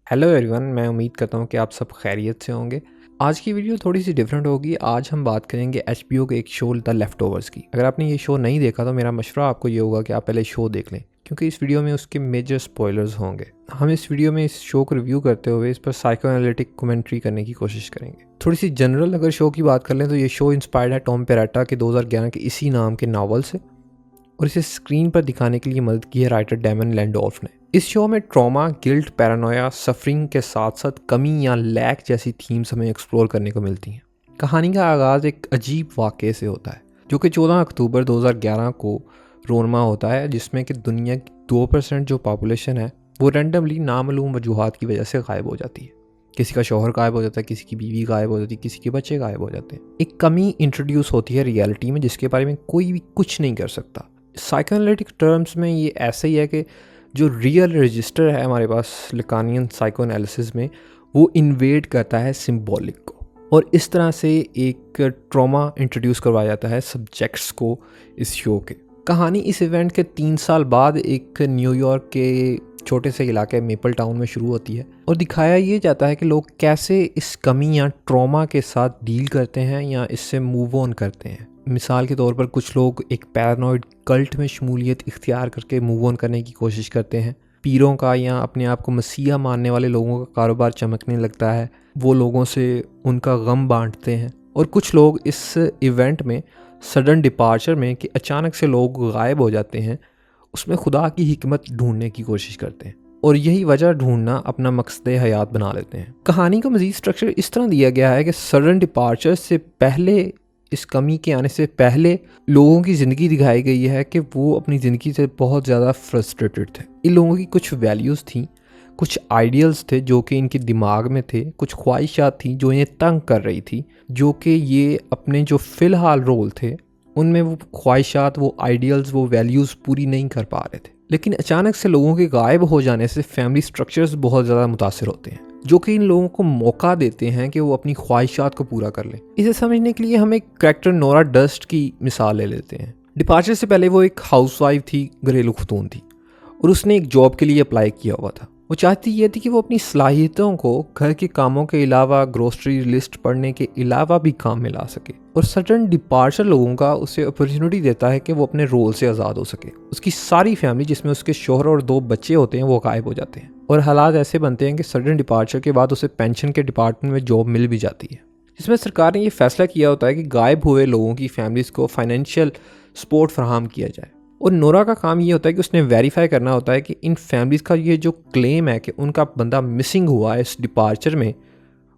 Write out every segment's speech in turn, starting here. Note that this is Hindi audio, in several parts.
हेलो एवरीवन, मैं उम्मीद करता हूँ कि आप सब खैरियत से होंगे। आज की वीडियो थोड़ी सी डिफरेंट होगी। आज हम बात करेंगे एचबीओ के एक शो द लेफ्टओवर्स की। अगर आपने ये शो नहीं देखा तो मेरा मशवरा आपको ये होगा कि आप पहले शो देख लें, क्योंकि इस वीडियो में उसके मेजर स्पॉयलर्स होंगे। हम इस वीडियो में इस शो को रिव्यू करते हुए इस पर साइको एनालिटिक कमेंट्री करने की कोशिश करेंगे। थोड़ी सी जनरल अगर शो की बात कर लें तो ये शो इंस्पायर्ड है टॉम पेरेटा के 2011 के इसी नाम के नावल से, और इसे स्क्रीन पर दिखाने के लिए मदद की है राइटर डैमन लैंडोल्फ ने। इस शो में ट्रॉमा, गिल्ट, पैरानोया, सफरिंग के साथ साथ कमी या लैक जैसी थीम्स हमें एक्सप्लोर करने को मिलती हैं। कहानी का आगाज़ एक अजीब वाक़े से होता है जो कि 14 अक्टूबर 2011 को रोनमा होता है, जिसमें कि दुनिया की 2% जो पॉपुलेशन है वो रैंडमली नामालूम वजूहात की वजह से गायब हो जाती है। किसी का शौहर गायब हो जाता है, किसी की बीवी गायब हो जाती है, किसी के बच्चे गायब हो जाते हैं। एक कमी इंट्रोड्यूस होती है रियलिटी में जिसके बारे में कोई भी कुछ नहीं कर सकता। साइकोएनालिटिक टर्म्स में ये ऐसे ही है कि जो रियल रजिस्टर है हमारे पास लकानियन साइकोएनालिसिस में, वो इन्वेड करता है सिंबॉलिक को, और इस तरह से एक ट्रॉमा इंट्रोड्यूस करवाया जाता है सब्जेक्ट्स को इस शो के। कहानी इस इवेंट के 3 साल बाद एक न्यूयॉर्क के छोटे से इलाके मेपल टाउन में शुरू होती है, और दिखाया ये जाता है कि लोग कैसे इस कमी या ट्रॉमा के साथ डील करते हैं या इससे मूव ऑन करते हैं। मिसाल के तौर पर कुछ लोग एक पैरानॉइड कल्ट में शमूलियत इख्तियार करके मूव ऑन करने की कोशिश करते हैं। पीरों का या अपने आप को मसीहा मानने वाले लोगों का कारोबार चमकने लगता है, वो लोगों से उनका गम बांटते हैं। और कुछ लोग इस इवेंट में सडन डिपार्चर में कि अचानक से लोग गायब हो जाते हैं, उसमें खुदा की हिकमत ढूंढने की कोशिश करते हैं, और यही वजह ढूंढना अपना मकसद हयात बना लेते हैं। कहानी का मज़ीद स्ट्रक्चर इस तरह दिया गया है कि सडन डिपार्चर से पहले, इस कमी के आने से पहले, लोगों की ज़िंदगी दिखाई गई है कि वो अपनी ज़िंदगी से बहुत ज़्यादा फ्रस्ट्रेटेड थे। इन लोगों की कुछ वैल्यूज़ थी, कुछ आइडियल्स थे जो कि इनके दिमाग में थे, कुछ ख्वाहिशात थी जो इन्हें तंग कर रही थी, जो कि ये अपने जो फ़िलहाल रोल थे उनमें वो ख्वाहिशात, वो आइडियल्स, वो वैल्यूज़ पूरी नहीं कर पा रहे थे। लेकिन अचानक से लोगों के गायब हो जाने से फैमिली स्ट्रक्चर्स बहुत ज़्यादा मुतासिर होते हैं, जो कि इन लोगों को मौका देते हैं कि वो अपनी ख्वाहिशात को पूरा कर लें। इसे समझने के लिए हम एक करैक्टर नोरा डस्ट की मिसाल ले लेते हैं। डिपार्चर से पहले वो एक हाउसवाइफ थी, घरेलू खतून थी, और उसने एक जॉब के लिए अप्लाई किया हुआ था। वो चाहती ये थी कि वो अपनी सलाहियतों को घर के कामों के अलावा, ग्रोसरी लिस्ट पढ़ने के अलावा भी काम में ला सके। और सडन डिपार्चर लोगों का उसे अपॉर्चुनिटी देता है कि वो अपने रोल से आज़ाद हो सके। उसकी सारी फैमिली, जिसमें उसके शौहर और 2 बच्चे होते हैं, वो गायब हो जाते हैं, और हालात ऐसे बनते हैं कि सडन डिपार्चर के बाद उसे पेंशन के डिपार्टमेंट में जॉब मिल भी जाती है, जिसमें सरकार ने ये फैसला किया होता है कि गायब हुए लोगों की फैमिलीज़ को फाइनेंशियल सपोर्ट फराहम किया जाए। और नोरा का काम ये होता है कि उसने वेरीफाई करना होता है कि इन फैमिलीज़ का ये जो क्लेम है कि उनका बंदा मिसिंग हुआ है इस डिपार्चर में,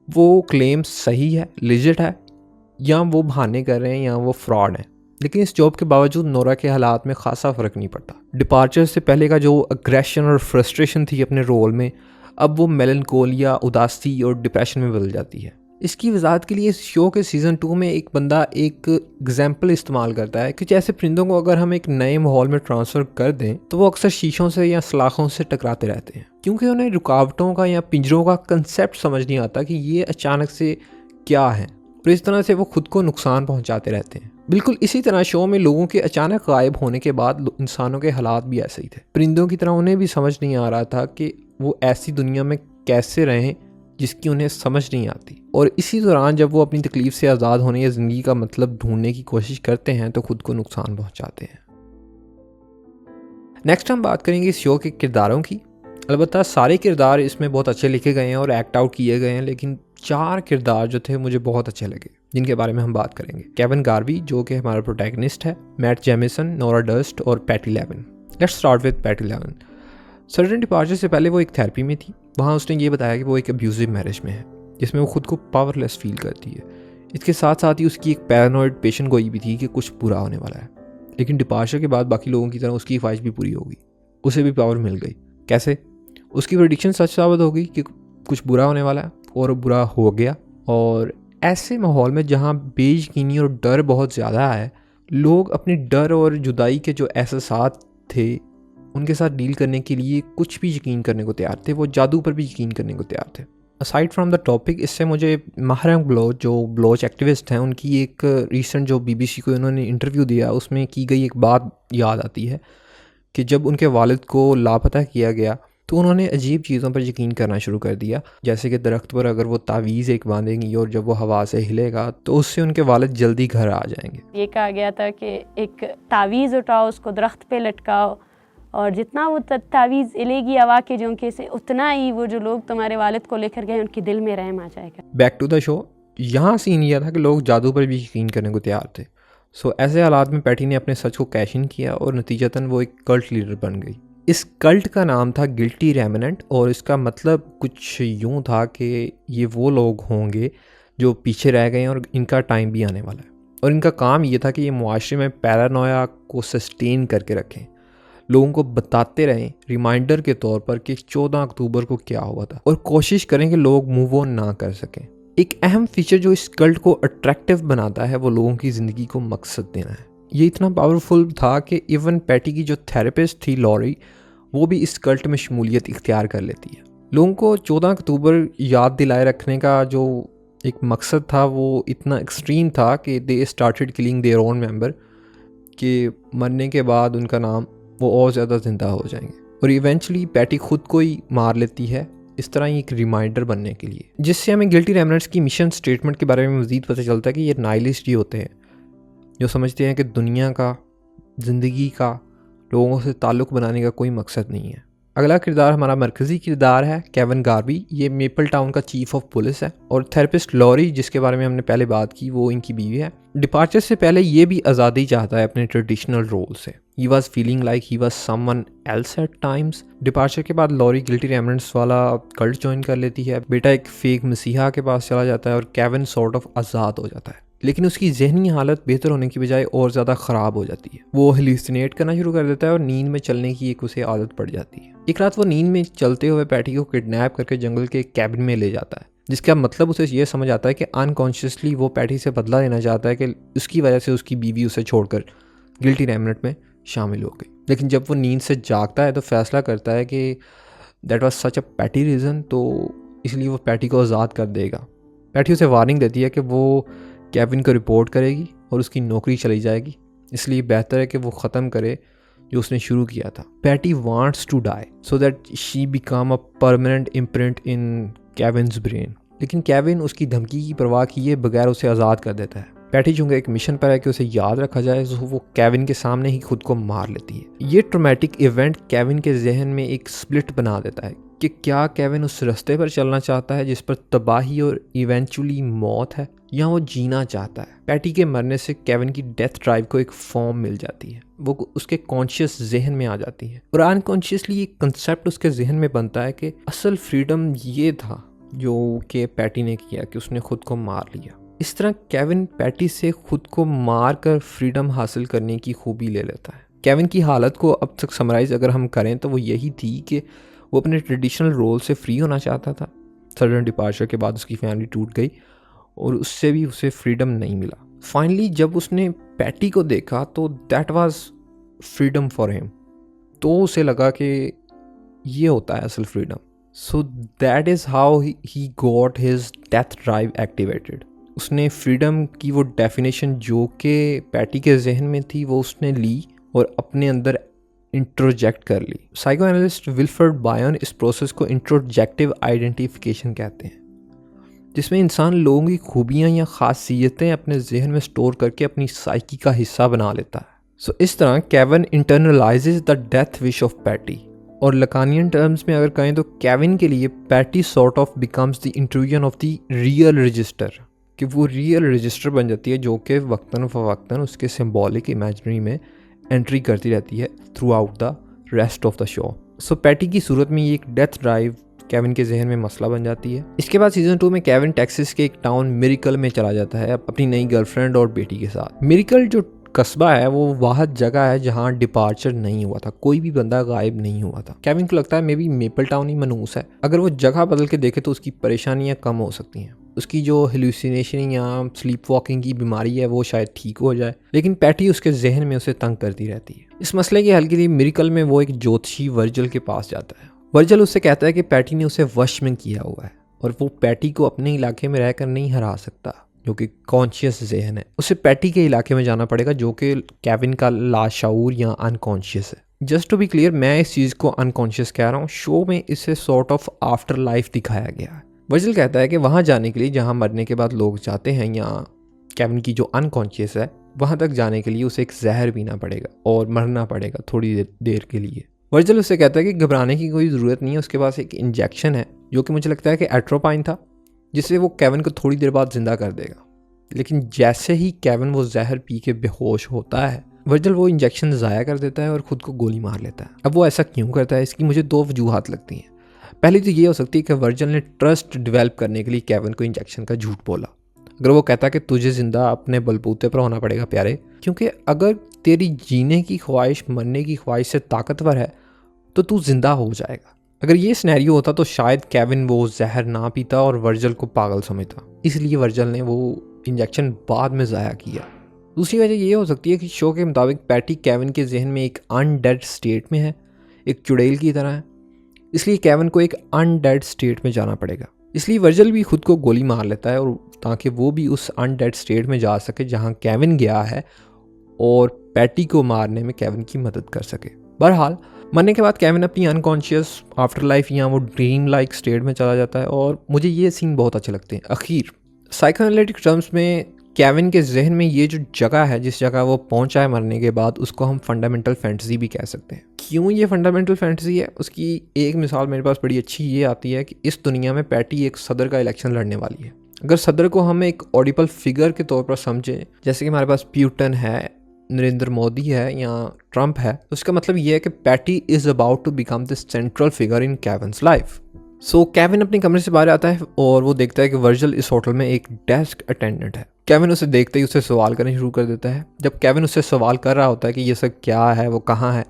वो क्लेम सही है, लिजिट है, या वो बहाने कर रहे हैं या वो फ्रॉड है। लेकिन इस जॉब के बावजूद नोरा के हालात में खासा फ़र्क नहीं पड़ता। डिपार्चर से पहले का जो अग्रेशन और फ्रस्ट्रेशन थी अपने रोल में, अब वो मेलनकोलिया, उदासी और डिप्रेशन में बदल जाती है। इसकी वजाहत के लिए इस शो के सीज़न 2 में एक बंदा एक एग्जाम्पल इस्तेमाल करता है कि जैसे परिंदों को अगर हम एक नए माहौल में ट्रांसफ़र कर दें तो वो अक्सर शीशों से या सलाखों से टकराते रहते हैं, क्योंकि उन्हें रुकावटों का या पिंजरों का कंसेप्ट समझ नहीं आता कि ये अचानक से क्या है, और इस तरह से वो खुद को नुकसान पहुंचाते रहते हैं। बिल्कुल इसी तरह शो में लोगों के अचानक गायब होने के बाद इंसानों के हालात भी ऐसे ही थे। परिंदों की तरह उन्हें भी समझ नहीं आ रहा था कि वो ऐसी दुनिया में कैसे रहें जिसकी उन्हें समझ नहीं आती, और इसी दौरान जब वो अपनी तकलीफ से आज़ाद होने या ज़िंदगी का मतलब ढूंढने की कोशिश करते हैं तो खुद को नुकसान पहुंचाते हैं। नेक्स्ट हम बात करेंगे इस शो के किरदारों की। अलबत्ता सारे किरदार इसमें बहुत अच्छे लिखे गए हैं और एक्ट आउट किए गए हैं, लेकिन 4 किरदार जो थे मुझे बहुत अच्छे लगे, जिनके बारे में हम बात करेंगे। केविन गार्वी जो कि हमारा प्रोटैगनिस्ट है, मैट जेमिसन, नोरा डस्ट और Patty Levin. Let's start with Patty Levin. Sudden departure से पहले वो एक थेरेपी में थी। वहाँ उसने ये बताया कि वो एक अब्यूजिव मैरिज में है जिसमें वो खुद को पावरलेस फील करती है। इसके साथ साथ ही उसकी एक पैरानॉइड पेशेंट गोई भी थी कि कुछ बुरा होने वाला है। लेकिन डिपार्चर के बाद बाकी लोगों की तरह उसकी ख्वाहिश भी पूरी हो गई, उसे भी पावर मिल गई। कैसे? उसकी प्रेडिक्शन सच साबित हो गई कि कुछ बुरा होने वाला है, और बुरा हो गया। और ऐसे माहौल में जहाँ बेयकीनी और डर बहुत ज़्यादा है, लोग अपने डर और जुदाई के जो एहसास थे उनके साथ डील करने के लिए कुछ भी यकीन करने को तैयार थे। वो जादू पर भी यकीन करने को तैयार थे। असाइड फ्रॉम द टॉपिक, इससे मुझे महरंग बलोच जो बलोच एक्टिविस्ट हैं उनकी एक रीसेंट जो BBC को उन्होंने इंटरव्यू दिया उसमें की गई एक बात याद आती है कि जब उनके वालिद को लापता किया गया तो उन्होंने अजीब चीज़ों पर यकीन करना शुरू कर दिया, जैसे कि दरख्त पर अगर वो तावीज़ एक बांधेंगी और जब वो हवा से हिलेगा तो उससे उनके वालिद जल्दी घर आ जाएंगे। ये कहा गया था कि एक तावीज़ उठाओ, उसको दरख्त पे लटकाओ, और जितना वो तावीज़ हिलेगी हवा के झोंके से, उतना ही वो जो लोग तुम्हारे वालिद को लेकर गए उनके दिल में रहम आ जाएगा। Back to the show. यहाँ सीन यह था कि लोग जादू पर भी यकीन करने को तैयार थे। सो ऐसे हालात में पैटी ने अपने सच को कैश इन किया और नतीजतन वो एक कल्ट लीडर बन गई। इस कल्ट का नाम था गिल्टी रेमिनेंट, और इसका मतलब कुछ यूँ था कि ये वो लोग होंगे जो पीछे रह गए हैं और इनका टाइम भी आने वाला है। और इनका काम ये था कि ये मुआशरे में पैरानोया को सस्टेन करके रखें, लोगों को बताते रहें रिमाइंडर के तौर पर कि 14 अक्टूबर को क्या हुआ था, और कोशिश करें कि लोग मूव ऑन ना कर सकें। एक अहम फीचर जो इस कल्ट को अट्रैक्टिव बनाता है वो लोगों की ज़िंदगी को मकसद देना है। ये इतना पावरफुल था कि इवन पैटी की जो थेरेपिस्ट थी लॉरी, वो भी इस कल्ट में शमूलियत इख्तियार कर लेती है। लोगों को 14 अक्टूबर याद दिलाए रखने का जो एक मकसद था वो इतना एक्सट्रीम था कि they started killing their own member, कि मरने के बाद उनका नाम वो और ज़्यादा ज़िंदा हो जाएंगे। और इवेंचुअली पैटी खुद को ही मार लेती है, इस तरह ही एक रिमाइंडर बनने के लिए, जिससे हमें गिल्टी रेमिनेंट्स की मिशन स्टेटमेंट के बारे में मज़ीद पता चलता है कि ये नाइलिस्ट ही होते हैं जो समझते हैं कि दुनिया का, ज़िंदगी का, लोगों से ताल्लुक़ बनाने का कोई मकसद नहीं है। अगला किरदार हमारा मरकज़ी किरदार है केविन गार्वी। ये मेपल टाउन का चीफ ऑफ पुलिस है, और थेरेपिस्ट लॉरी जिसके बारे में हमने पहले बात की वो इनकी बीवी है। डिपार्चर से पहले ये भी आज़ादी चाहता है अपने ट्रेडिशनल रोल से। He was feeling like he was someone else eight times. Departure के बाद लॉरी गिल्टी रेमिनेंट्स वाला कल्ट ज्वाइन कर लेती है, बेटा एक फेक मसीहा के पास चला जाता है और केविन सॉर्ट ऑफ आज़ाद हो जाता है। लेकिन उसकी जहनी हालत बेहतर होने की बजाय और ज़्यादा ख़राब हो जाती है। वो हेलुसिनेट करना शुरू कर देता है और नींद में चलने की एक उसे आदत पड़ जाती है। एक रात वो नींद में चलते हुए पैटी को किडनैप करके जंगल के कैबिन में ले जाता है, जिसका मतलब उसे ये समझ आता है कि अनकॉन्शियसली वो पैटी से बदला लेना चाहता है कि उसकी वजह से उसकी बीवी उसे छोड़कर गिल्टी रेमिनेंट में शामिल हो गई। लेकिन जब वो नींद से जागता है तो फैसला करता है कि that was such a Patty reason, तो इसलिए वो पैटी को आज़ाद कर देगा। पैटी उसे वार्निंग देती है कि वो केविन को रिपोर्ट करेगी और उसकी नौकरी चली जाएगी, इसलिए बेहतर है कि वो ख़त्म करे जो उसने शुरू किया था। Patty wants to die so that she become a permanent imprint in Kevin's brain, लेकिन केविन उसकी धमकी की परवाह किए बगैर उसे आज़ाद कर देता है। पैटी चूँकि एक मिशन पर है कि उसे याद रखा जाए, तो वो केविन के सामने ही खुद को मार लेती है। ये ट्रॉमेटिक इवेंट केविन के जहन में एक स्प्लिट बना देता है कि क्या केविन उस रास्ते पर चलना चाहता है जिस पर तबाही और इवेंचुअली मौत है, या वो जीना चाहता है। पैटी के मरने से केविन की डेथ ड्राइव को एक फॉर्म मिल जाती है, वो उसके कॉन्शियस जहन में आ जाती है, और अनकॉन्शियसली एक कंसेप्ट उसके जहन में बनता है कि असल फ्रीडम ये था जो कि पैटी ने किया कि उसने खुद को मार लिया। इस तरह केविन पैटी से खुद को मार कर फ्रीडम हासिल करने की खूबी ले लेता है। केविन की हालत को अब तक समराइज़ अगर हम करें तो वो यही थी कि वो अपने ट्रेडिशनल रोल से फ्री होना चाहता था। सडन डिपार्चर के बाद उसकी फैमिली टूट गई और उससे भी उसे फ्रीडम नहीं मिला। फाइनली जब उसने पैटी को देखा तो that was freedom for him, तो उसे लगा कि ये होता है असल freedom. So that is how he got his death drive activated. उसने फ्रीडम की वो डेफिनेशन जो कि पैटी के जहन में थी वो उसने ली और अपने अंदर इंट्रोजेक्ट कर ली। साइको एनालिस्ट विल्फ्रेड बायन इस प्रोसेस को इंट्रोजेक्टिव आइडेंटिफिकेशन कहते हैं, जिसमें इंसान लोगों की खूबियाँ या खासियतें अपने जहन में स्टोर करके अपनी साइकी का हिस्सा बना लेता है। सो इस तरह Kevin internalises the death wish of Patty, और लकानियन टर्म्स में अगर कहें तो केविन के लिए Patty sort of becomes the intrusion of the real register, कि वो रियल रजिस्टर बन जाती है जो कि वक्तन फ़वक्तन उसके सिंबॉलिक इमेजरी में एंट्री करती रहती है throughout the rest of the show. So Patty की सूरत में ये एक डेथ ड्राइव केविन के जहन में मसला बन जाती है। इसके बाद सीजन 2 में केविन टेक्सास के एक टाउन मिरेकल में चला जाता है अपनी नई गर्लफ्रेंड और बेटी के साथ। मिरेकल जो कस्बा है वो वह जगह है जहाँ डिपार्चर नहीं हुआ था, कोई भी बंदा गायब नहीं हुआ था। केविन को लगता है मे बी मेपल टाउन ही मनूस है, अगर वो जगह बदल के देखे तो उसकी परेशानियाँ कम हो सकती हैं, उसकी जो हेलुसिनेशन या स्लीप वॉकिंग की बीमारी है वो शायद ठीक हो जाए। लेकिन पैटी उसके जहन में उसे तंग करती रहती है। इस मसले के हल के लिए मिरेकल में वो एक ज्योतिषी वर्जल के पास जाता है। वर्जल उससे कहता है कि पैटी ने उसे वश में किया हुआ है और वो पैटी को अपने इलाके में रहकर नहीं हरा सकता, जो कि कॉन्शियस जहन है। उसे पैटी के इलाके में जाना पड़ेगा जो कि केविन का लाशाऊर या अनकॉन्शियस है। जस्ट टू बी क्लियर, मैं इस चीज़ को अनकॉन्शियस कह रहा हूँ, शो में इसे सॉर्ट ऑफ आफ्टर लाइफ दिखाया गया है। वर्जिल कहता है कि वहाँ जाने के लिए जहाँ मरने के बाद लोग जाते हैं, या केविन की जो अनकॉन्शियस है वहाँ तक जाने के लिए उसे एक जहर पीना पड़ेगा और मरना पड़ेगा थोड़ी देर के लिए। वर्जिल उससे कहता है कि घबराने की कोई ज़रूरत नहीं है, उसके पास एक इंजेक्शन है जो कि मुझे लगता है कि एट्रोपाइन था, जिससे वो केविन को थोड़ी देर बाद जिंदा कर देगा। लेकिन जैसे ही केविन वो जहर पी के बेहोश होता है, वर्जिल वो इंजेक्शन ज़ाया कर देता है और ख़ुद को गोली मार लेता है। अब वो ऐसा क्यों करता है, इसकी मुझे दो वजूहात लगती हैं। पहली तो ये हो सकती है कि वर्जिल ने ट्रस्ट डेवलप करने के लिए केविन को इंजेक्शन का झूठ बोला। अगर वो कहता कि तुझे ज़िंदा अपने बलबूते पर होना पड़ेगा प्यारे, क्योंकि अगर तेरी जीने की ख्वाहिश मरने की ख्वाहिश से ताकतवर है तो तू ज़िंदा हो जाएगा। अगर ये सिनेरियो होता तो शायद केविन वो जहर ना पीता और वर्जिल को पागल समझता, इसलिए वर्जिल ने वो इंजेक्शन बाद में ज़ाया किया। दूसरी वजह ये हो सकती है कि शो के मुताबिक पैटी केविन के जहन में एक अनडेड स्टेट में है, एक चुड़ैल की तरह है, इसलिए केविन को एक अनडेड स्टेट में जाना पड़ेगा। इसलिए वर्जिल भी खुद को गोली मार लेता है और ताकि वो भी उस अनडेड स्टेट में जा सके जहाँ केविन गया है और पैटी को मारने में केविन की मदद कर सके। बहरहाल मरने के बाद केविन अपनी अनकॉन्शियस आफ्टर लाइफ या वो ड्रीम लाइक स्टेट में चला जाता है और मुझे ये सीन बहुत अच्छे लगते हैं। आखिर साइकोएनालिटिक टर्म्स में केविन के जहन में ये जो जगह है, जिस जगह वो पहुंचा है मरने के बाद, उसको हम फंडामेंटल फैंटेसी भी कह सकते हैं। क्यों ये फंडामेंटल फैंटेसी है, उसकी एक मिसाल मेरे पास बड़ी अच्छी ये आती है कि इस दुनिया में पैटी एक सदर का इलेक्शन लड़ने वाली है। अगर सदर को हम एक ऑडिबल फिगर के तौर पर समझें, जैसे कि हमारे पास प्यूटन है, नरेंद्र मोदी है या ट्रंप है, तो उसका मतलब ये है कि Patty is about to become the central figure in Kevin's life. So Kevin अपने कमरे से बाहर आता है और वो देखता है कि वर्जिल इस होटल में एक डेस्क अटेंडेंट है। केविन उसे देखते ही उससे सवाल करने शुरू कर देता है। जब केविन उससे सवाल कर रहा होता है कि ये सब क्या है, वो कहाँ है,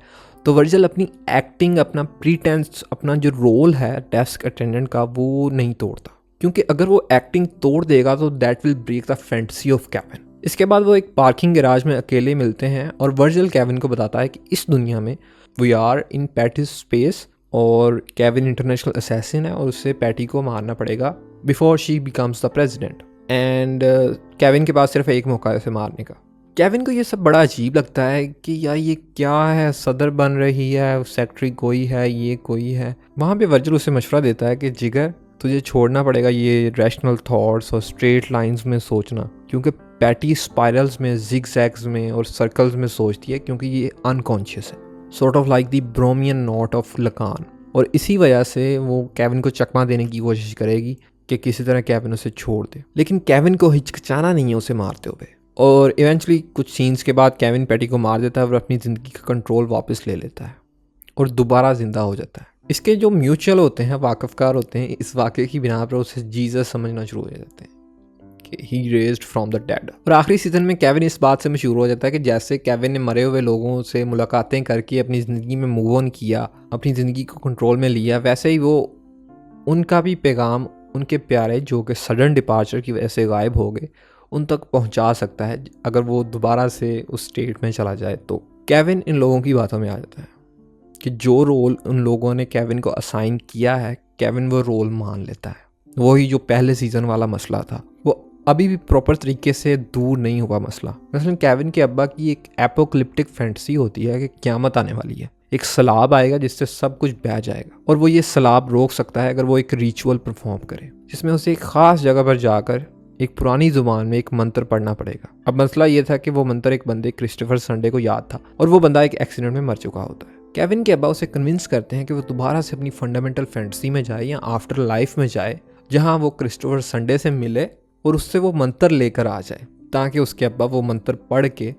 तो वर्जिल अपनी एक्टिंग, अपना प्रीटेंस, अपना जो रोल है डेस्क अटेंडेंट का, वो नहीं तोड़ता, क्योंकि अगर वो एक्टिंग तोड़ देगा तो that will break the fantasy of Kevin. इसके बाद वो एक पार्किंग गैराज में अकेले मिलते हैं और वर्जिल केविन को बताता है कि इस दुनिया में we are in Patty's space और केविन इंटरनेशनल असैसिन है और उससे पैटी को मारना पड़ेगा before she becomes the president. And Kevin के पास सिर्फ एक मौका है उसे मारने का। केविन को ये सब बड़ा अजीब लगता है कि यार ये क्या है, सदर बन रही है, सेक्रेटरी कोई है, ये कोई है। वहाँ पे वर्जिल उसे मशवरा देता है कि जिगर, तुझे छोड़ना पड़ेगा ये रैशनल थॉट्स और स्ट्रेट लाइंस में सोचना, क्योंकि पैटी स्पाइरल्स में, जिगजैग्स में और सर्कल्स में सोचती है, क्योंकि ये अनकॉन्शियस है, sort of like the Borromean knot of Lacan. और इसी वजह से वो केविन को चकमा देने की कोशिश करेगी कि किसी तरह केविन उसे छोड़ दे। लेकिन केविन को हिचकिचाना नहीं है उसे मारते हुए, और इवेंचुअली कुछ सीन्स के बाद केविन पैटी को मार देता है और अपनी ज़िंदगी का कंट्रोल वापस ले लेता है और दोबारा ज़िंदा हो जाता है। इसके जो म्यूचुअल होते हैं, वाकफकार होते हैं, इस वाक़े की बिना पर उसे जीसस समझना शुरू हो जाते हैं कि ही रेज्ड फ्रॉम द डेड। और आखिरी सीज़न में केविन इस बात से मशहूर हो जाता है कि जैसे केविन ने मरे हुए लोगों से मुलाकातें करके अपनी ज़िंदगी में मूव ऑन किया, अपनी ज़िंदगी को कंट्रोल में लिया, वैसे ही वो उनका भी पैगाम उनके प्यारे जो कि सडन डिपार्चर की वजह से गायब हो गए, उन तक पहुंचा सकता है अगर वो दोबारा से उस स्टेट में चला जाए। तो केविन इन लोगों की बातों में आ जाता है कि जो रोल उन लोगों ने केविन को असाइन किया है, केविन वो रोल मान लेता है। वही जो पहले सीज़न वाला मसला था, वो अभी भी प्रॉपर तरीके से दूर नहीं हुआ मसला। मसलन केविन के अब्बा की एक एपोकलिप्टिक फैंटेसी होती है कि क़यामत आने वाली है, एक सलाब आएगा जिससे सब कुछ बह जाएगा, और वो ये सलाब रोक सकता है अगर वो एक रिचुअल परफॉर्म करे, जिसमें उसे एक ख़ास जगह पर जाकर एक पुरानी ज़ुबान में एक मंत्र पढ़ना पड़ेगा। अब मसला ये था कि वो मंत्र एक बंदे क्रिस्टोफर संडे को याद था और वो बंदा एक एक्सीडेंट में मर चुका होता है। केविन के अब्बा उसे कन्विंस करते हैं कि वो दोबारा से अपनी फंडामेंटल फैंटेसी में जाए या आफ्टर लाइफ में जाए, जहाँ वो क्रिस्टोफर संडे से मिले और उससे वो मंत्र लेकर आ जाए, ताकि उसके अब्बा वो मंत्र पढ़ के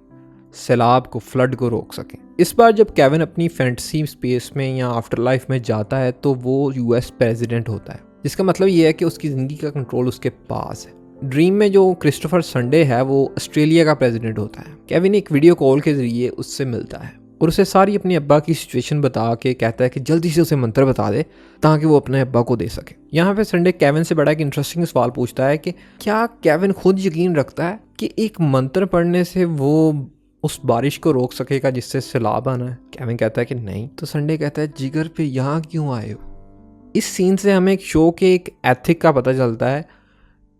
सैलाब को, फ्लड को रोक सकें। इस बार जब केविन अपनी फैंटेसी स्पेस में या आफ्टर लाइफ में जाता है तो वो यूएस प्रेसिडेंट होता है, जिसका मतलब ये है कि उसकी ज़िंदगी का कंट्रोल उसके पास है। ड्रीम में जो क्रिस्टोफर संडे है वो ऑस्ट्रेलिया का प्रेसिडेंट होता है। केविन एक वीडियो कॉल के ज़रिए उससे मिलता है और उसे सारी अपने अब्बा की सिचुएशन बता के कहता है कि जल्दी से उसे मंत्र बता दे ताकि वो अपने अब्बा को दे सके। यहाँ पे संडे केविन से बड़ा एक इंटरेस्टिंग सवाल पूछता है कि क्या केविन खुद यकीन रखता है कि एक मंत्र पढ़ने से वो उस बारिश को रोक सकेगा जिससे सैलाब आना है। केविन कहता है कि नहीं। तो संडे कहता है जिगर पे यहाँ क्यों आए हो। इस सीन से हमें एक शो के एक एथिक का पता चलता है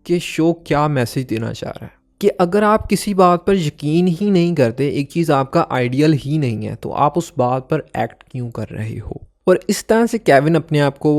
कि शो क्या मैसेज देना चाह रहा है। कि अगर आप किसी बात पर यकीन ही नहीं करते, एक चीज़ आपका आइडियल ही नहीं है, तो आप उस बात पर एक्ट क्यों कर रहे हो। और इस तरह से केविन अपने आप को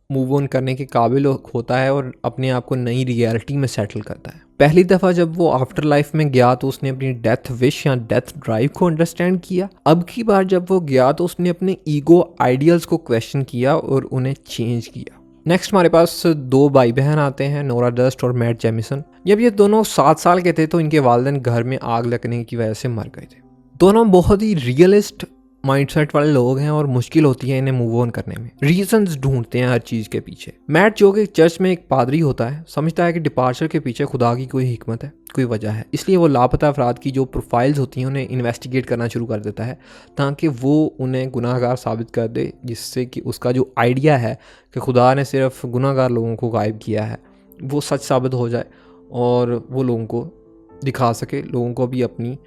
मूव ऑन करने के काबिल होता है और अपने आप को नई रियलिटी में सेटल करता है। पहली दफ़ा जब वो आफ्टर लाइफ में गया तो उसने अपनी डेथ विश या डेथ ड्राइव को अंडरस्टैंड किया। अब की बार जब वो गया तो उसने अपने ईगो आइडियल्स को क्वेश्चन किया और उन्हें चेंज किया। नेक्स्ट हमारे पास 2 भाई बहन आते हैं, नोरा डस्ट और मैट जेमिसन। जब ये दोनों 7 साल के थे तो इनके वालिदैन घर में आग लगने की वजह से मर गए थे। दोनों बहुत ही रियलिस्ट माइंडसेट वाले लोग हैं और मुश्किल होती है इन्हें मूव ऑन करने में। रीजंस ढूंढते हैं हर चीज़ के पीछे। मैट जो कि चर्च में एक पादरी होता है, समझता है कि डिपार्चर के पीछे खुदा की कोई हिकमत है, कोई वजह है। इसलिए वो लापता अफराद की जो प्रोफाइल्स होती हैं उन्हें इन्वेस्टिगेट करना शुरू कर देता है ताकि वो उन्हें गुनाहगार साबित कर दे, जिससे कि उसका जो आइडिया है कि खुदा ने सिर्फ गुनाहगार लोगों को गायब किया है वो सच साबित हो जाए और वो लोगों को दिखा सके, लोगों को भी अपनी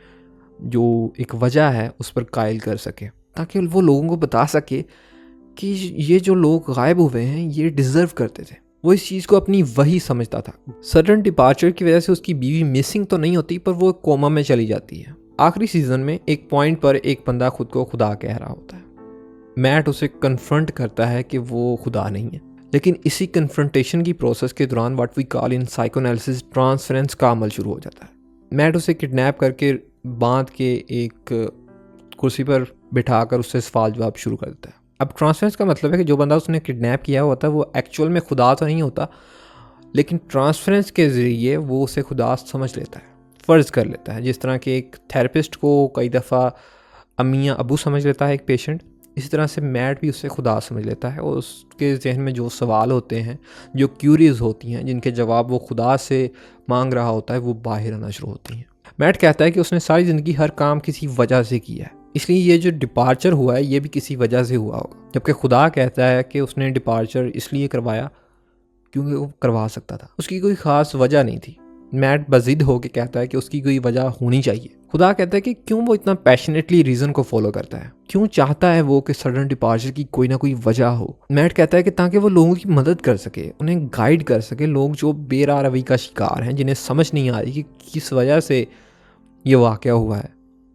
जो एक वजह है उस पर कायल कर सके, ताकि वो लोगों को बता सके कि ये जो लोग गायब हुए हैं ये डिज़र्व करते थे। वो इस चीज़ को अपनी वही समझता था। सडन डिपार्चर की वजह से उसकी बीवी मिसिंग तो नहीं होती पर वो कोमा में चली जाती है। आखिरी सीज़न में एक पॉइंट पर एक बंदा खुद को खुदा कह रहा होता है। मैट उसे कन्फ्रंट करता है कि वो खुदा नहीं है, लेकिन इसी कन्फ्रंटेशन की प्रोसेस के दौरान what we call in psychoanalysis transference का अमल शुरू हो जाता है। मैट उसे किडनैप करके बांध के एक कुर्सी पर बिठाकर उससे सवाल जवाब शुरू कर देता है। अब ट्रांसफरेंस का मतलब है कि जो बंदा उसने किडनैप किया होता है वो एक्चुअल में खुदा तो नहीं होता, लेकिन ट्रांसफरेंस के ज़रिए वो उसे खुदा समझ लेता है, फ़र्ज़ कर लेता है। जिस तरह के एक थेरेपिस्ट को कई दफ़ा अम्मी या अबू समझ लेता है एक पेशेंट, इसी तरह से मैट भी उससे खुदा समझ लेता है और उसके जहन में जो सवाल होते हैं, जो क्यूरीज होती हैं, जिनके जवाब वो खुदा से मांग रहा होता है, वो बाहर आना शुरू होती हैं। मैट कहता है कि उसने सारी ज़िंदगी हर काम किसी वजह से किया है, इसलिए ये जो डिपार्चर हुआ है ये भी किसी वजह से हुआ होगा। जबकि खुदा कहता है कि उसने डिपार्चर इसलिए करवाया क्योंकि वो करवा सकता था, उसकी कोई ख़ास वजह नहीं थी। मैट बज़िद होकर कहता है कि उसकी कोई वजह होनी चाहिए। खुदा कहता है कि क्यों वो इतना पैशनेटली रीज़न को फॉलो करता है, क्यों चाहता है वो कि सडन डिपार्चर की कोई ना कोई वजह हो। मैट कहता है कि ताकि वो लोगों की मदद कर सके, उन्हें गाइड कर सके, लोग जो बेराह रवि का शिकार हैं, जिन्हें समझ नहीं आ रही कि किस वजह से ये वाक़या हुआ है,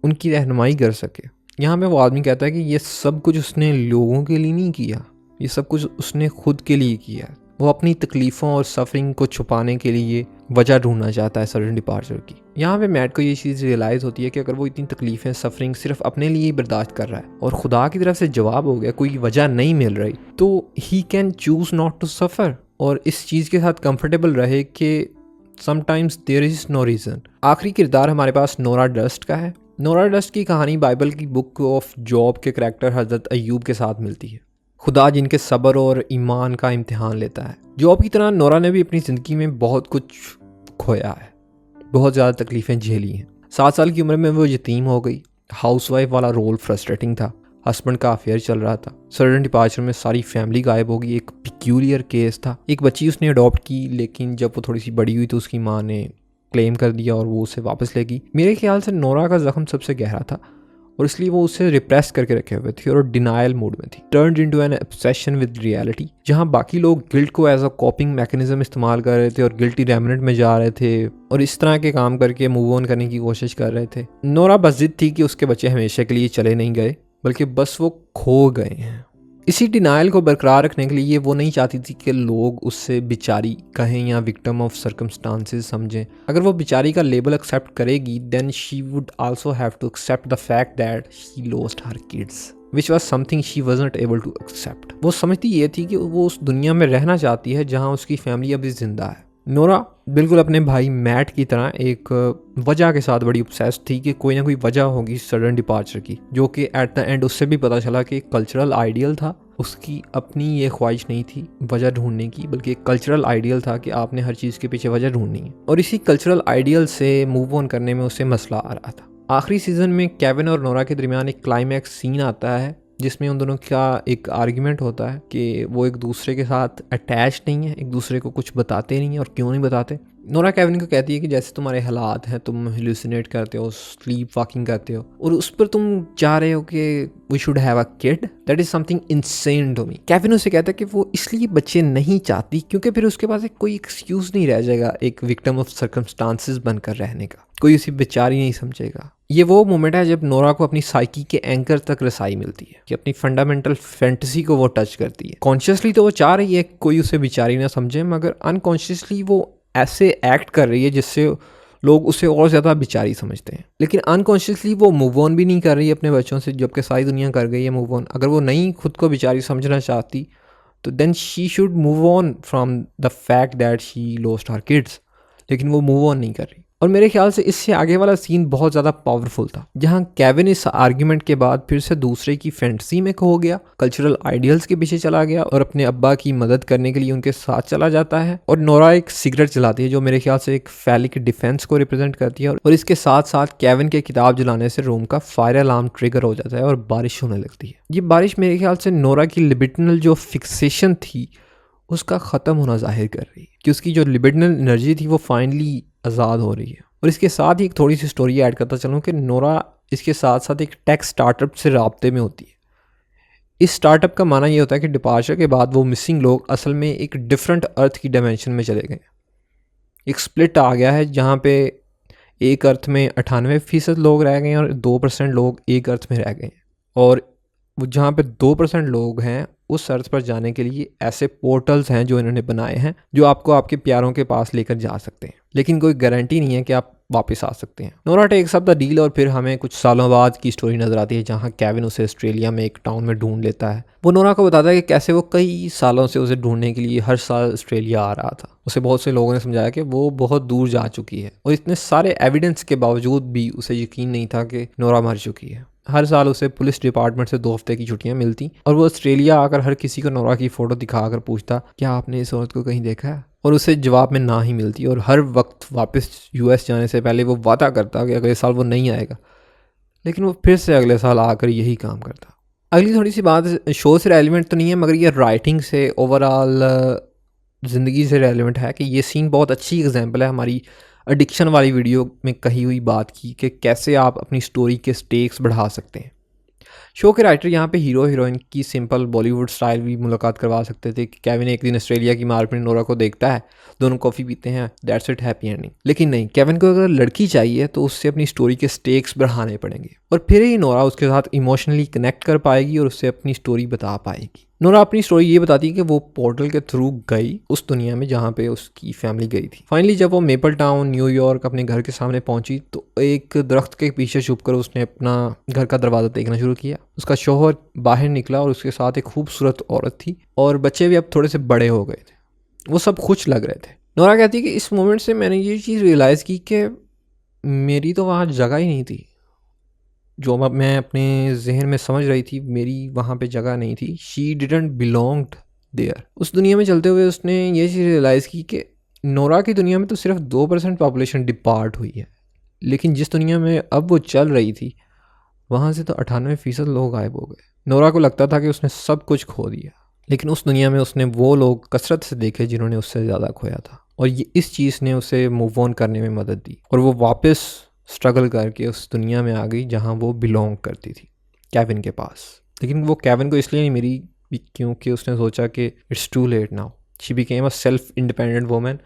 उनकी रहनुमाई कर सके। यहाँ पे वो आदमी कहता है कि ये सब कुछ उसने लोगों के लिए नहीं किया, ये सब कुछ उसने खुद के लिए किया। वो अपनी तकलीफ़ों और सफरिंग को छुपाने के लिए वजह ढूंढना चाहता है सडन डिपार्चर की। यहाँ पे मैट को ये चीज़ रियलाइज़ होती है कि अगर वो इतनी तकलीफ़ें, सफरिंग सिर्फ अपने लिए ही बर्दाश्त कर रहा है और खुदा की तरफ से जवाब हो गया, कोई वजह नहीं मिल रही, तो he can choose not to suffer और इस चीज़ के साथ कंफर्टेबल रहे कि sometimes there is no reason. आखिरी किरदार हमारे पास नोरा डस्ट का है। नोरा डस्ट की कहानी बाइबल की बुक ऑफ जॉब के करैक्टर हज़रत अय्यूब के साथ मिलती है, खुदा जिनके सब्र और ईमान का इम्तिहान लेता है। जॉब की तरह नोरा ने भी अपनी ज़िंदगी में बहुत कुछ खोया है, बहुत ज़्यादा तकलीफ़ें झेली हैं। 7 साल की उम्र में वो यतीम हो गई। हाउसवाइफ वाला रोल फ्रस्ट्रेटिंग था, हस्बैंड का अफेयर चल रहा था। सडन डिपार्चर में सारी फैमिली गायब हो गई। एक पिक्यूलियर केस था, एक बच्ची उसने अडॉप्ट की, लेकिन जब वो थोड़ी सी बड़ी हुई तो उसकी माँ ने क्लेम कर दिया और वो उसे वापस ले गई। मेरे ख्याल से नोरा का ज़ख्म सबसे गहरा था और इसलिए वो उसे रिप्रेस करके रखे हुए थे और डिनायल मूड में थी। Turned into an obsession with reality, जहाँ बाकी लोग गिल्ट को एज अ कॉपिंग मैकेनिज्म इस्तेमाल कर रहे थे और गिल्टी रेमिनेंट में जा रहे थे और इस तरह के काम करके मूव ऑन करने की कोशिश कर रहे थे। नोरा बस जिद थी कि उसके बच्चे हमेशा के लिए चले नहीं गए, बल्कि बस वो खो गए हैं। इसी डिनायल को बरकरार रखने के लिए वो नहीं चाहती थी कि लोग उससे बेचारी कहें या विक्टिम ऑफ सर्कमस्टांसेस समझें। अगर वो बेचारी का लेबल एक्सेप्ट करेगी then she would also have to accept the fact that she lost her kids which was something she wasn't able to accept. वो समझती ये थी कि वो उस दुनिया में रहना चाहती है जहाँ उसकी फैमिली अभी जिंदा है। नोरा बिल्कुल अपने भाई मैट की तरह एक वजह के साथ बड़ी ऑब्सेस्ड थी कि कोई ना कोई वजह होगी सडन डिपार्चर की, जो कि एट द एंड उससे भी पता चला कि कल्चरल आइडियल था। उसकी अपनी ये ख्वाहिश नहीं थी वजह ढूंढने की, बल्कि एक कल्चरल आइडियल था कि आपने हर चीज़ के पीछे वजह ढूंढनी है और इसी कल्चरल आइडियल से मूव ऑन करने में उसे मसला आ रहा था। आखिरी सीजन में केविन और नोरा के दरमियान एक क्लाइमैक्स सीन आता है जिसमें उन दोनों का एक आर्ग्यूमेंट होता है कि वो एक दूसरे के साथ अटैच नहीं है, एक दूसरे को कुछ बताते नहीं है। और क्यों नहीं बताते? नोरा केविन को कहती है कि जैसे तुम्हारे हालात हैं, तुम हेलुसिनेट करते हो, स्लीप वॉकिंग करते हो, और उस पर तुम चाह रहे हो कि we should have a kid, that is something insane to me. Kevin उसे कहता है कि वो इसलिए बच्चे नहीं चाहती क्योंकि फिर उसके पास एक कोई एक्सक्यूज नहीं रह जाएगा एक विक्टिम ऑफ सर्कमस्टांसेस बनकर रहने का, कोई उसे बेचारी नहीं समझेगा। ये वो मोमेंट है जब नोरा को अपनी साइकी के एंकर तक रसाई मिलती है, कि अपनी फंडामेंटल फैंटेसी को वो टच करती है। कॉन्शियसली तो वो चाह रही है कोई उसे बेचारी ना समझे, मगर अनकॉन्शियसली वो ऐसे एक्ट कर रही है जिससे लोग उसे और ज़्यादा बेचारी समझते हैं। लेकिन अनकॉन्शियसली वो मूव ऑन भी नहीं कर रही है अपने बच्चों से, जबकि सारी दुनिया कर गई है मूव ऑन। अगर वो नहीं खुद को बेचारी समझना चाहती तो then she should move on from the fact that she lost her kids, लेकिन वो मूव ऑन नहीं कर रही। और मेरे ख्याल से इससे आगे वाला सीन बहुत ज़्यादा पावरफुल था, जहाँ केविन इस आर्ग्यूमेंट के बाद फिर से दूसरे की फैंटेसी में खो गया, कल्चरल आइडियल्स के पीछे चला गया और अपने अब्बा की मदद करने के लिए उनके साथ चला जाता है। और नोरा एक सिगरेट जलाती है जो मेरे ख्याल से एक फैलिक डिफेंस को रिप्रेजेंट करती है। और इसके साथ साथ केविन के किताब जलाने से रूम का फायर अलार्म ट्रिगर हो जाता है और बारिश होने लगती है। ये बारिश मेरे ख्याल से नोरा की लिबिडनल जो फिक्सेशन थी उसका ख़त्म होना जाहिर कर रही है, कि उसकी जो लिबिडनल एनर्जी थी वो फाइनली आज़ाद हो रही है। और इसके साथ ही एक थोड़ी सी स्टोरी ऐड करता चलूँ कि नोरा इसके साथ साथ एक टेक स्टार्टअप से राब्ते में होती है। इस स्टार्टअप का माना ये होता है कि डिपार्चर के बाद वो मिसिंग लोग असल में एक डिफरेंट अर्थ की डायमेंशन में चले गए। एक स्प्लिट आ गया है जहाँ पे एक अर्थ में 98% लोग रह गए हैं और 2% लोग एक अर्थ में रह गए हैं। और जहाँ पे 2% लोग हैं उस अर्थ पर जाने के लिए ऐसे पोर्टल्स हैं जो इन्होंने बनाए हैं, जो आपको आपके प्यारों के पास लेकर जा सकते हैं, लेकिन कोई गारंटी नहीं है कि आप वापस आ सकते हैं। Nora takes up the deal और फिर हमें कुछ सालों बाद की स्टोरी नजर आती है जहाँ केविन उसे ऑस्ट्रेलिया में एक टाउन में ढूंढ लेता है। वो नोरा को बताता है कि कैसे वो कई सालों से उसे ढूंढने के लिए हर साल ऑस्ट्रेलिया आ रहा था। उसे बहुत से लोगों ने समझाया कि वो बहुत दूर जा चुकी है, और इतने सारे एविडेंस के बावजूद भी उसे यकीन नहीं था कि नोरा मर चुकी है। हर साल उसे पुलिस डिपार्टमेंट से 2 हफ्ते की छुट्टियां मिलती और वो ऑस्ट्रेलिया आकर हर किसी को नोरा की फ़ोटो दिखाकर पूछता क्या आपने इस औरत को कहीं देखा है, और उसे जवाब में ना ही मिलती। और हर वक्त वापस यूएस जाने से पहले वो वादा करता कि अगले साल वो नहीं आएगा, लेकिन वो फिर से अगले साल आकर यही काम करता। अगली थोड़ी सी बात शो से रेलिवेंट तो नहीं है, मगर ये राइटिंग से ओवरऑल ज़िंदगी से रेलिवेंट है कि ये सीन बहुत अच्छी एग्जांपल है हमारी एडिक्शन वाली वीडियो में कही हुई बात की, कि कैसे आप अपनी स्टोरी के स्टेक्स बढ़ा सकते हैं। शो के राइटर यहाँ पे हीरो हीरोइन की सिंपल बॉलीवुड स्टाइल भी मुलाकात करवा सकते थे कि केविन एक दिन ऑस्ट्रेलिया की मार्केट में नोरा को देखता है, दोनों कॉफ़ी पीते हैं, दैट्स इट, हैप्पी एंडिंग। लेकिन नहीं, केविन को अगर लड़की चाहिए तो उससे अपनी स्टोरी के स्टेक्स बढ़ाने पड़ेंगे, और फिर ही नोरा उसके साथ इमोशनली कनेक्ट कर पाएगी और उससे अपनी स्टोरी बता पाएगी। नोरा अपनी स्टोरी ये बताती है कि वो पोर्टल के थ्रू गई उस दुनिया में जहाँ पे उसकी फैमिली गई थी। फाइनली जब वो मेपल टाउन न्यूयॉर्क अपने घर के सामने पहुंची तो एक दरख्त के पीछे छुपकर उसने अपना घर का दरवाज़ा देखना शुरू किया। उसका शौहर बाहर निकला और उसके साथ एक खूबसूरत औरत थी, और बच्चे भी अब थोड़े से बड़े हो गए थे। वो सब खुश लग रहे थे। नोरा कहती है कि इस मोमेंट से मैंने ये चीज़ रियलाइज़ की कि मेरी तो वहाँ जगह ही नहीं थी। जो मैं अपने जहन में समझ रही थी मेरी वहाँ पे जगह नहीं थी। She didn't belonged there. उस दुनिया में चलते हुए उसने ये चीज़ रियलाइज़ की कि नोरा की दुनिया में तो सिर्फ 2% पॉपुलेशन डिपार्ट हुई है, लेकिन जिस दुनिया में अब वो चल रही थी वहाँ से तो 98% लोग गायब हो गए। नोरा को लगता था कि उसने सब कुछ खो दिया, लेकिन उस दुनिया में उसने वो लोग कसरत से देखे जिन्होंने उससे ज़्यादा खोया था, और ये इस चीज़ ने उसे मूव ऑन करने में मदद दी, और वो वापस स्ट्रगल करके उस दुनिया में आ गई जहाँ वो बिलोंग करती थी, केविन के पास। लेकिन वो केविन को इसलिए नहीं मिली क्योंकि उसने सोचा कि it's too late now. She became a self independent woman,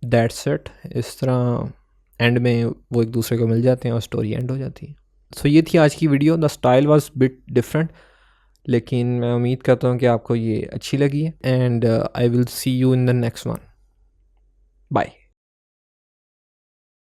that's it. इस तरह एंड में वो एक दूसरे को मिल जाते हैं और स्टोरी एंड हो जाती है। सो ये थी आज की video. The style was bit different, लेकिन मैं उम्मीद करता हूँ कि आपको ये अच्छी लगी है, and I will see you in the next one. Bye.